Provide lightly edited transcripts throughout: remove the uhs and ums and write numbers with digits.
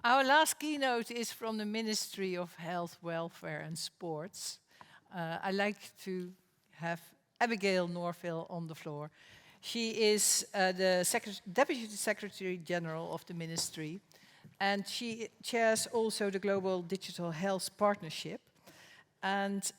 Our last keynote is from the Ministry of Health, Welfare and Sports. I'd like to have Abigail Norville on the floor. She is the Deputy Secretary General of the Ministry, and she chairs also the Global Digital Health Partnership. And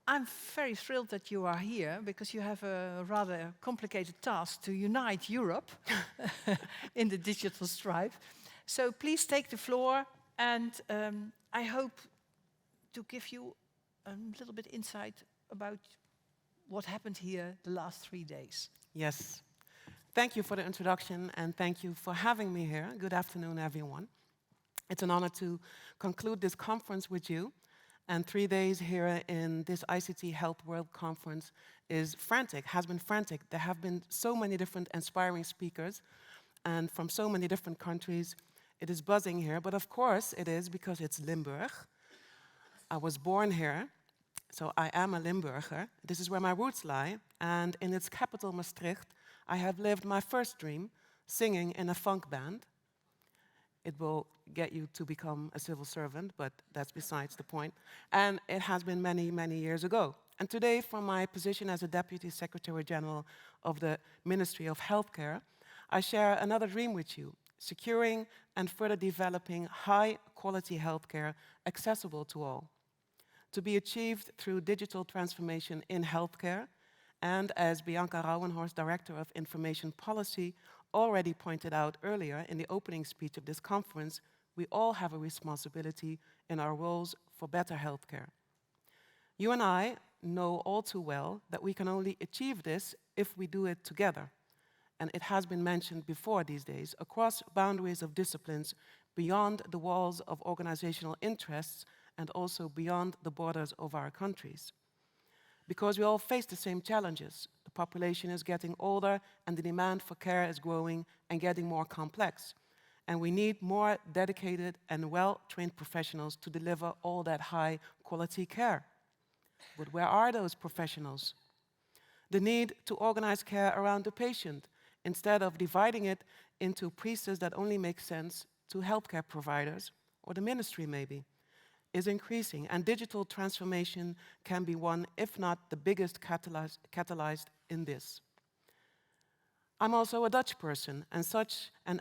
I'm very thrilled that you are here because you have a rather complicated task to unite Europe in the digital strife. So please take the floor, and I hope to give you a little bit insight about what happened here the last 3 days. Yes. Thank you for the introduction, and thank you for having me here. Good afternoon, everyone. It's an honor to conclude this conference with you. And 3 days here in this ICT Health World Conference is frantic, has been frantic. There have been so many different inspiring speakers, and from so many different countries. It is buzzing here, but of course it is because it's Limburg. I was born here, so I am a Limburger. This is where my roots lie, and in its capital, Maastricht, I have lived my first dream, singing in a funk band. It will get you to become a civil servant, but that's besides the point. And it has been many, many years ago. And today, from my position as a Deputy Secretary General of the Ministry of Healthcare, I share another dream with you, securing and further developing high-quality healthcare accessible to all, to be achieved through digital transformation in healthcare, and as Bianca Rauwenhorst, Director of Information Policy, already pointed out earlier in the opening speech of this conference, we all have a responsibility in our roles for better healthcare. You and I know all too well that we can only achieve this if we do it together. And it has been mentioned before these days, across boundaries of disciplines, beyond the walls of organizational interests, and also beyond the borders of our countries. Because we all face the same challenges. The population is getting older, and the demand for care is growing and getting more complex. And we need more dedicated and well-trained professionals to deliver all that high-quality care. But where are those professionals? The need to organize care around the patient, instead of dividing it into pieces that only make sense to healthcare providers, or the ministry maybe, is increasing, and digital transformation can be one, if not the biggest catalyst in this. I'm also a Dutch person, and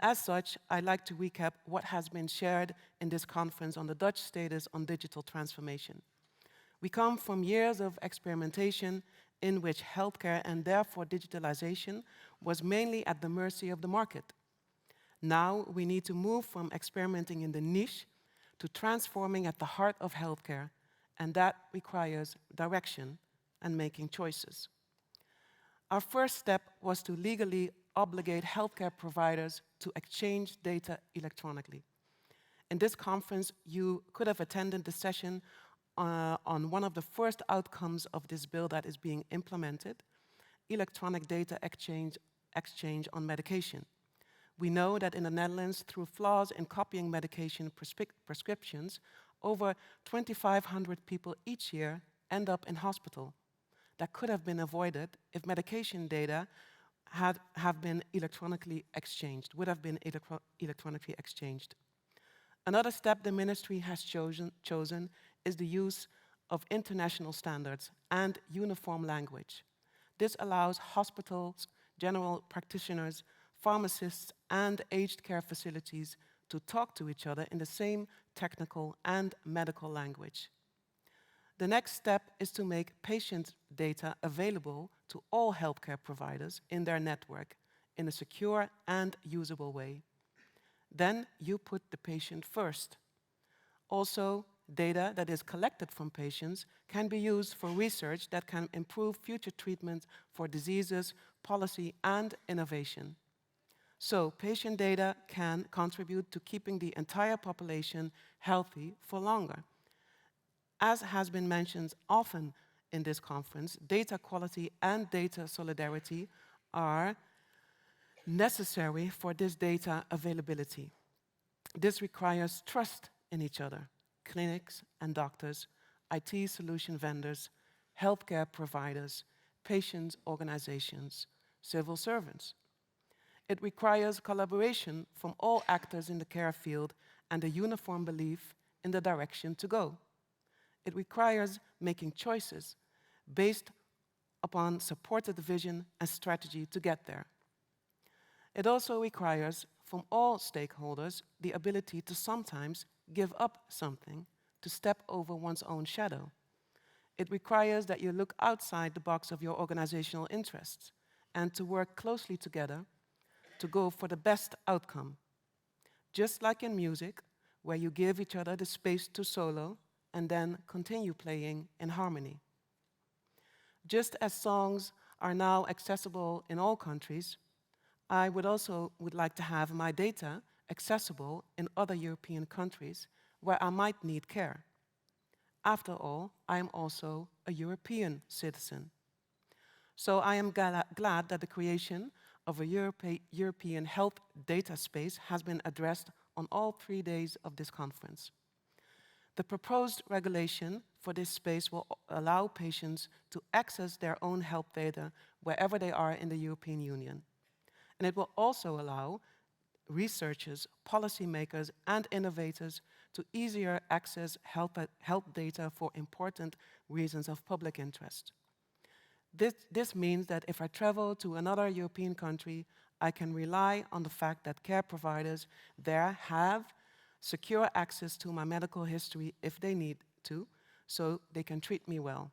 as such, I'd like to recap what has been shared in this conference on the Dutch status on digital transformation. We come from years of experimentation in which healthcare and therefore digitalization was mainly at the mercy of the market. Now we need to move from experimenting in the niche to transforming at the heart of healthcare, and that requires direction and making choices. Our first step was to legally obligate healthcare providers to exchange data electronically. In this conference, you could have attended the session on one of the first outcomes of this bill that is being implemented, electronic data exchange on medication. We know that in the Netherlands, through flaws in copying medication prescriptions, over 2,500 people each year end up in hospital. That could have been avoided if medication data have been electronically exchanged, would have been electronically exchanged. Another step the ministry has chosen is the use of international standards and uniform language. This allows hospitals, general practitioners, pharmacists, and aged care facilities to talk to each other in the same technical and medical language. The next step is to make patient data available to all healthcare providers in their network in a secure and usable way. Then you put the patient first. Also, data that is collected from patients can be used for research that can improve future treatment for diseases, policy, and innovation. So, patient data can contribute to keeping the entire population healthy for longer. As has been mentioned often in this conference, data quality and data solidarity are necessary for this data availability. This requires trust in each other, clinics and doctors, IT solution vendors, healthcare providers, patient organizations, civil servants. It requires collaboration from all actors in the care field and a uniform belief in the direction to go. It requires making choices based upon supported vision and strategy to get there. It also requires from all stakeholders the ability to sometimes give up something, to step over one's own shadow. It requires that you look outside the box of your organizational interests and to work closely together to go for the best outcome. Just like in music, where you give each other the space to solo and then continue playing in harmony. Just as songs are now accessible in all countries, I would also like to have my data accessible in other European countries where I might need care. After all, I am also a European citizen. So I am glad that the creation of a European health data space has been addressed on all 3 days of this conference. The proposed regulation for this space will allow patients to access their own health data wherever they are in the European Union. And it will also allow researchers, policymakers, and innovators to easier access health data for important reasons of public interest. This means that if I travel to another European country, I can rely on the fact that care providers there have secure access to my medical history if they need to, so they can treat me well.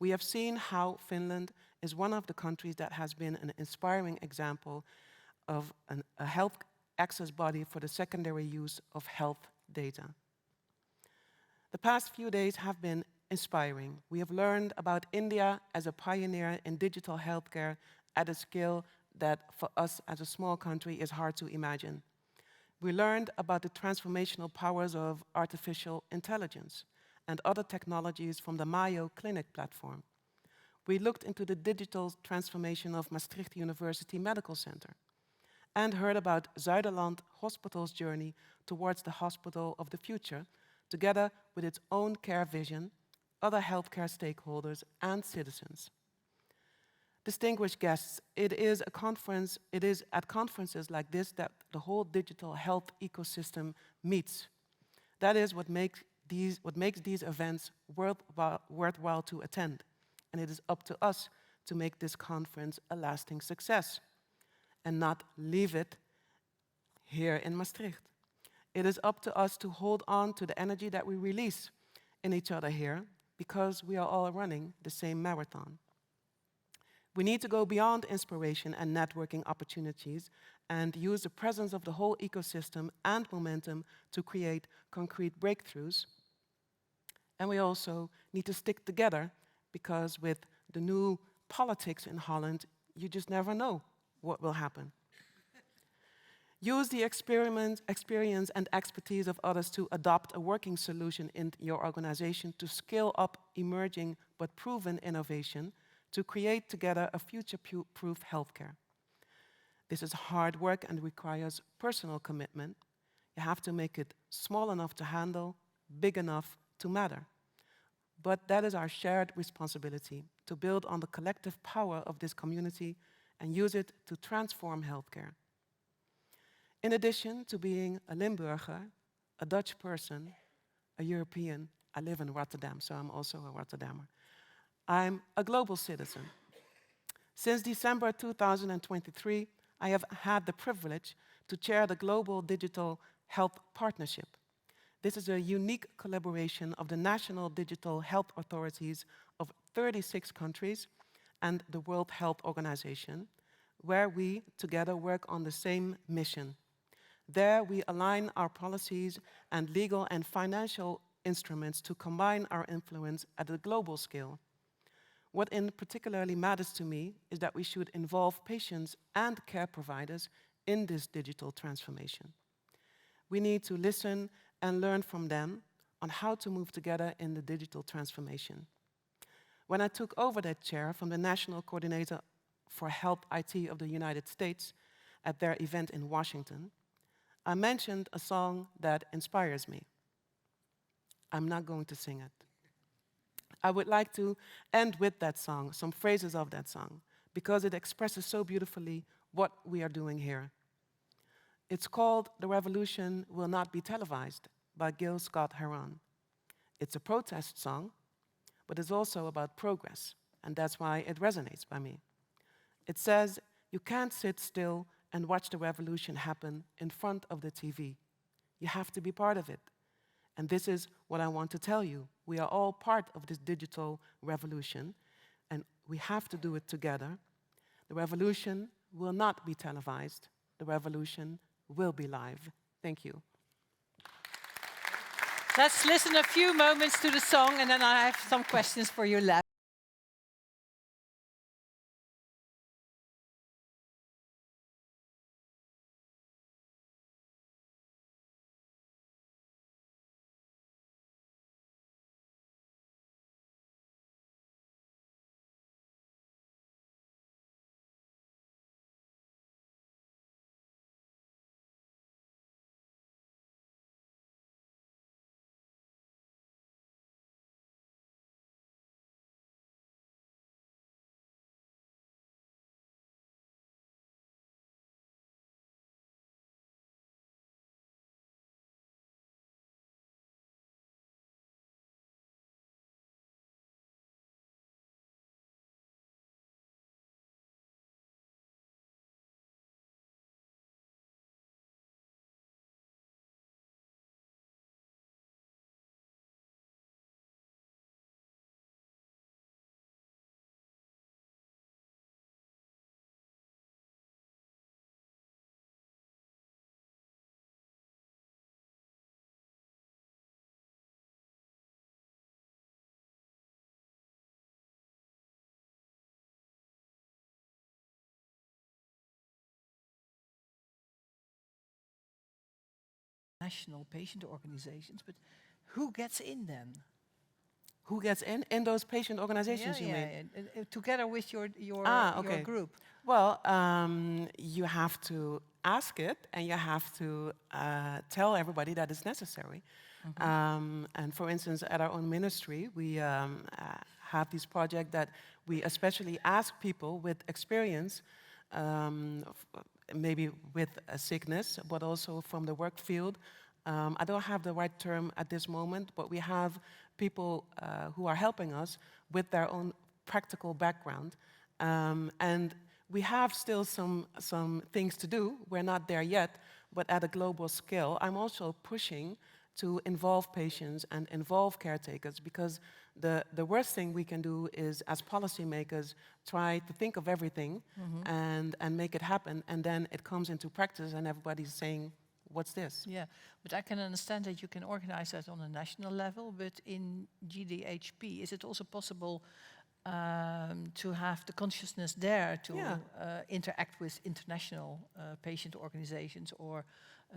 We have seen how Finland is one of the countries that has been an inspiring example of a health access body for the secondary use of health data. The past few days have been inspiring. We have learned about India as a pioneer in digital healthcare at a scale that for us as a small country is hard to imagine. We learned about the transformational powers of artificial intelligence and other technologies from the Mayo Clinic platform. We looked into the digital transformation of Maastricht University Medical Center and heard about Zuiderland Hospital's journey towards the hospital of the future, together with its own care vision, other healthcare stakeholders, and citizens. Distinguished guests, it is at conferences like this that the whole digital health ecosystem meets. That is what makes these events worthwhile to attend. And it is up to us to make this conference a lasting success and not leave it here in Maastricht. It is up to us to hold on to the energy that we release in each other here, because we are all running the same marathon. We need to go beyond inspiration and networking opportunities and use the presence of the whole ecosystem and momentum to create concrete breakthroughs. And we also need to stick together, because with the new politics in Holland, you just never know what will happen. Use the experience and expertise of others to adopt a working solution in your organization to scale up emerging but proven innovation to create together a future-proof healthcare. This is hard work and requires personal commitment. You have to make it small enough to handle, big enough to matter. But that is our shared responsibility, to build on the collective power of this community and use it to transform healthcare. In addition to being a Limburger, a Dutch person, a European, I live in Rotterdam, so I'm also a Rotterdammer. I'm a global citizen. Since December 2023, I have had the privilege to chair the Global Digital Health Partnership. This is a unique collaboration of the national digital health authorities of 36 countries and the World Health Organization, where we together work on the same mission. There we align our policies and legal and financial instruments to combine our influence at a global scale. What in particularly matters to me is that we should involve patients and care providers in this digital transformation. We need to listen and learn from them on how to move together in the digital transformation. When I took over that chair from the National Coordinator for Health IT of the United States at their event in Washington, I mentioned a song that inspires me. I'm not going to sing it. I would like to end with that song, some phrases of that song, because it expresses so beautifully what we are doing here. It's called The Revolution Will Not Be Televised by Gil Scott-Heron. It's a protest song, but it's also about progress, and that's why it resonates by me. It says, you can't sit still and watch the revolution happen in front of the TV. You have to be part of it. And this is what I want to tell you. We are all part of this digital revolution, and we have to do it together. The revolution will not be televised. The revolution will be live. Thank you. Let's listen a few moments to the song, and then I have some questions for you left. National patient organizations, but who gets in then? Who gets in those patient organizations, you mean? Together with your Okay. group. Well, you have to ask it, and you have to tell everybody that it's necessary. And for instance, at our own ministry, we have this project that we especially ask people with experience, maybe with a sickness, but also from the work field. I don't have the right term at this moment, but we have people who are helping us with their own practical background. And we have still some things to do. We're not there yet, but at a global scale, I'm also pushing to involve patients and involve caretakers, because the worst thing we can do is, as policymakers, try to think of everything and make it happen, and then it comes into practice and everybody's saying, what's this? Yeah, but I can understand that you can organize that on a national level, but in GDHP, is it also possible to have the consciousness there to interact with international patient organizations or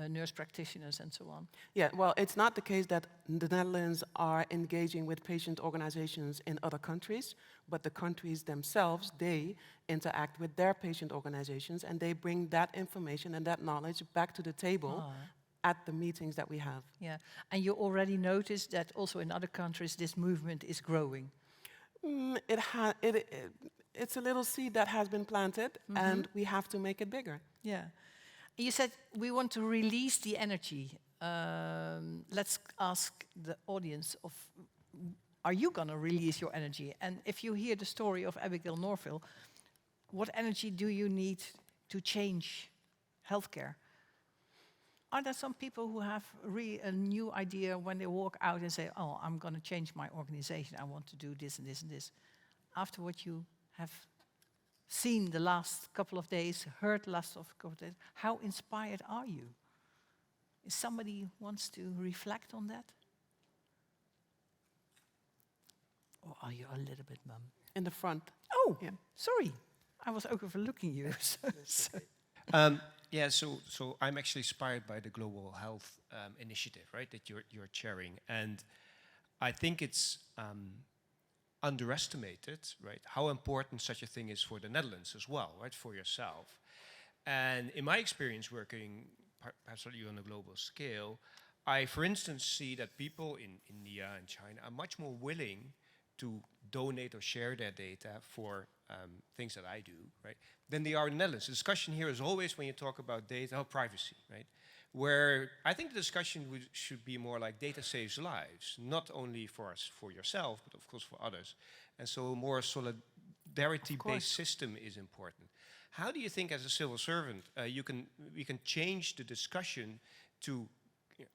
nurse practitioners and so on? Yeah, well, it's not the case that the Netherlands are engaging with patient organizations in other countries, but the countries themselves, they interact with their patient organizations, and they bring that information and that knowledge back to the table at the meetings that we have. Yeah, and you already noticed that also in other countries this movement is growing. It's a little seed that has been planted, and we have to make it bigger. Yeah. You said we want to release the energy. Let's ask the audience of, are you going to release your energy? And if you hear the story of Abigail Norville, what energy do you need to change healthcare? Are there some people who have a new idea when they walk out and say, oh, I'm going to change my organization, I want to do this and this and this? After what you have seen the last couple of days, heard the last couple of days, how inspired are you? Is somebody wants to reflect on that? Or are you a little bit mum? In the front. Oh, yeah. Sorry. I was overlooking you. Yeah, so I'm actually inspired by the Global Health Initiative, right, that you're chairing. And I think it's underestimated, right, how important such a thing is for the Netherlands as well, right, for yourself. And in my experience working perhaps on a global scale, I, for instance, see that people in India and China are much more willing to donate or share their data for things that I do, right, than they are in the Netherlands. The discussion here is always when you talk about data, privacy, right? Where I think the discussion should be more like data saves lives, not only for us, for yourself, but of course for others. And so a more solidarity-based system is important. How do you think, as a civil servant, we can change the discussion to,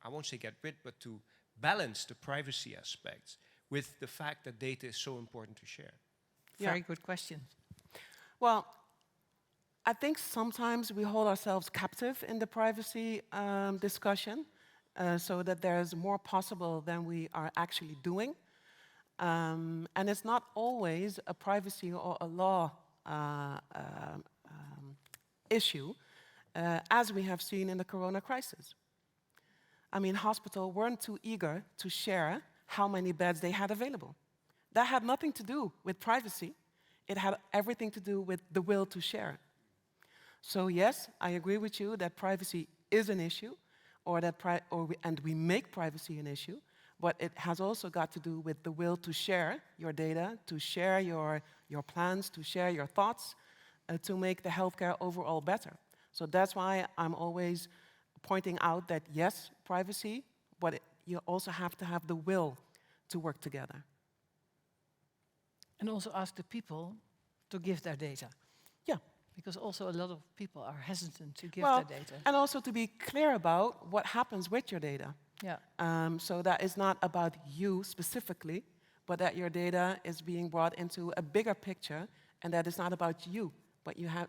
I won't say get rid, but to balance the privacy aspects with the fact that data is so important to share? Very good question. Well, I think sometimes we hold ourselves captive in the privacy discussion, so that there's more possible than we are actually doing. And it's not always a privacy or a law issue, as we have seen in the corona crisis. I mean, hospitals weren't too eager to share how many beds they had available. That had nothing to do with privacy. It had everything to do with the will to share. So yes, I agree with you that privacy is an issue, and we make privacy an issue, but it has also got to do with the will to share your data, to share your plans, to share your thoughts, to make the healthcare overall better. So that's why I'm always pointing out that yes, privacy, but you also have to have the will to work together. And also ask the people to give their data. Yeah. Because also a lot of people are hesitant to give Well, their data. and also to be clear about what happens with your data. Yeah. So that is not about you specifically, but that your data is being brought into a bigger picture, and that it's not about you, but you have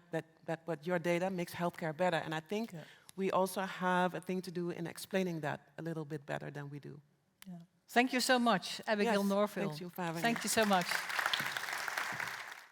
but your data makes healthcare better. And I think we also have a thing to do in explaining that a little bit better than we do. Yeah. Thank you so much, Abigail Norville. Thank you for having me. Thank you so much.